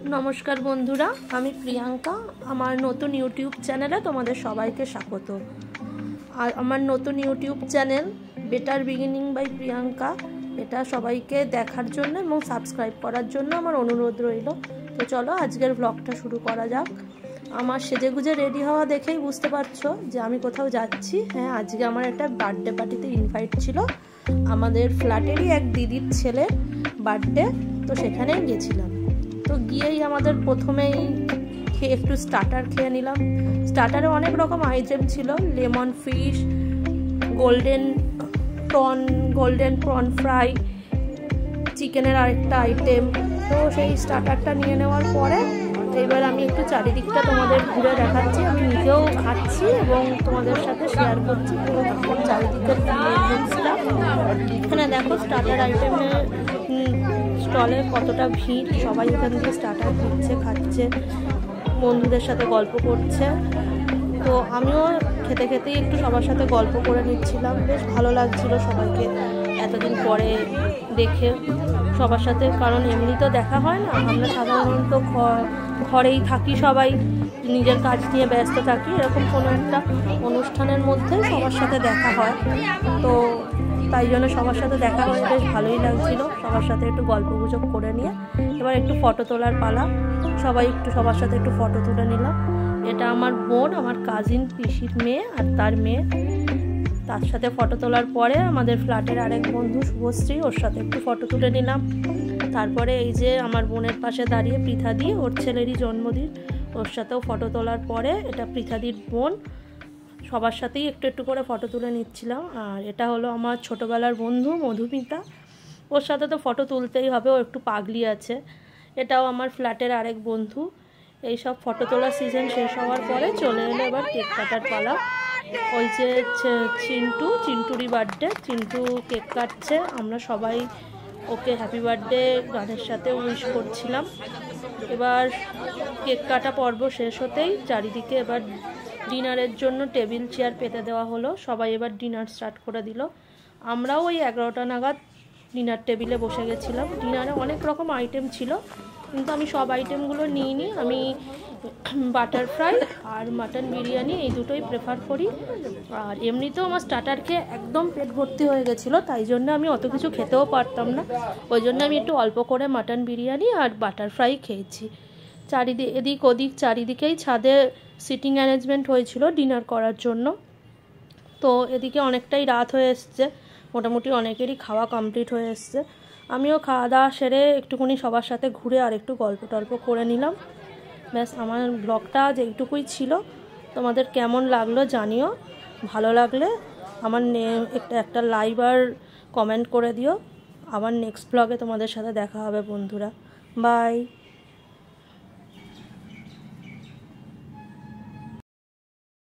नमस्कार बंधुरा आमी प्रियंका आमार नतून यूट्यूब चैनेले तोमादेर सबाइके स्वागत। और आमार नतून यूट्यूब चैनल बेटार बिगिनिंग बाई प्रियंका एटा सबाइके देखार जोन्नो एबं सबस्क्राइब करार जोन्नो आमार अनुरोध रइलो। तो चलो आजकेर ब्लगटा शुरू करा जाक। आमार सेजे गुजे रेडी हवा देखेई बुझते पारछो जे आमी कोथाओ जाচ্ছি। हाँ आजके आमार एकटा बार्थडे पार्टीते इनभाइट छिलो आमादेर फ्लैटेरই एक दिदिर छेलेर बार्थडे। तो सेखानेই गेছিলাম। तो গিয়েই আমাদের প্রথমেই একটু স্টার্টার খেয়ে নিলাম। স্টার্টারে অনেক রকম আইটেম ছিল, lemon fish, golden prawn fry, চিকেনের আরেকটা আইটেম। তো সেই স্টার্টারটা নিয়ে নেওয়ার পরে এবার আমি একটু চারিদিকটা তোমাদের ঘুরে দেখাচ্ছি। আমি নিজেও খাচ্ছি এবং তোমাদের সাথে শেয়ার করছি পুরো চারিদিকের লুকসটা। এখানে দেখো স্টার্টার আইটেমের স্টলে কতটা ভিড়, সবাই এখান থেকে স্টার্টার দিচ্ছে, খাচ্ছে, বন্ধুদের সাথে গল্প করছে। তো আমিও খেতে খেতেই একটু সবার সাথে গল্প করে নিচ্ছিলাম। বেশ ভালো লাগছিল সবাইকে এতদিন পরে দেখে সবার সাথে, কারণ এমনি তো দেখা হয় না। আমরা সাধারণত ঘরেই থাকি, সবাই নিজের কাজ নিয়ে ব্যস্ত থাকি। এরকম কোনো একটা অনুষ্ঠানের মধ্যে সবার সাথে দেখা হয়, তো তাই জন্য সবার সাথে দেখা হয়ে বেশ ভালোই লাগছিল। সবার সাথে একটু গল্প গুজব করে নিয়ে এবার একটু ফটো তোলার পালা। সবাই একটু সবার সাথে একটু ফটো তুলে নিলাম। এটা আমার বোন, আমার কাজিন পিসির মেয়ে আর তার মেয়ে। তার সাথে ফটো তোলার পরে আমাদের ফ্ল্যাটের আরেক বন্ধু শুভশ্রী, ওর সাথে একটু ফটো তুলে নিলাম। তারপরে এই যে আমার বোনের পাশে দাঁড়িয়ে পৃথাদি, ওর ছেলেরই জন্মদিন, ওর সাথেও ফটো তোলার পরে এটা পৃথাদির বোন। সবার সাথেই একটু একটু করে ফটো তুলে নিচ্ছিলাম। আর এটা হলো আমার ছোটোবেলার বন্ধু মধুমিতা, ওর সাথে তো ফটো তুলতেই হবে, ও একটু পাগলি আছে। এটাও আমার ফ্ল্যাটের আরেক বন্ধু। এই সব ফটো তোলার সিজন শেষ হওয়ার পরে চলে এলো এবার কেক কাটার পালা। ওই যে চিন্টুরই বার্থডে, চিন্টু কেক কাটছে। আমরা সবাই ওকে হ্যাপি বার্থডে গানের সাথে উইশ করছিলাম। এবার কেক কাটা পর্ব শেষ হতেই চারিদিকে এবার ডিনারের জন্য টেবিল চেয়ার পেতে দেওয়া হলো। সবাই এবার ডিনার স্টার্ট করে দিল। আমরাও ওই 11টা নাগাদ ডিনার টেবিলে বসে গেছিলাম। ডিনারে অনেক রকম আইটেম ছিল, কিন্তু আমি সব আইটেমগুলো নিইনি। আমি বাটার ফ্রাই আর মাটন বিরিয়ানি এই দুটোই প্রেফার করি। আর এমনিতেও আমার স্টার্টার খেয়ে একদম পেট ভর্তি হয়ে গেছিলো, তাই জন্য আমি অত কিছু খেতেও পারতাম না। ওই জন্য আমি একটু অল্প করে মাটন বিরিয়ানি আর বাটার ফ্রাই খেয়েছি। এদিক ওদিক চারিদিকেই ছাদে সিটিং অ্যারেঞ্জমেন্ট হয়েছিল ডিনার করার জন্য। তো এদিকে অনেকটাই রাত হয়ে এসছে, মোটামুটি অনেকেরই খাওয়া কমপ্লিট হয়ে এসছে। আমিও খাওয়া দাওয়া সেরে একটুখানি সবার সাথে ঘুরে আর একটু গল্প টল্প করে নিলাম। ব্যাস, আমার ব্লগটা আজ এইটুকুই ছিল। তোমাদের কেমন লাগলো জানিও। ভালো লাগলে আমার একটা লাইক আর কমেন্ট করে দিও। আবার নেক্সট ব্লগে তোমাদের সাথে দেখা হবে বন্ধুরা। বাই।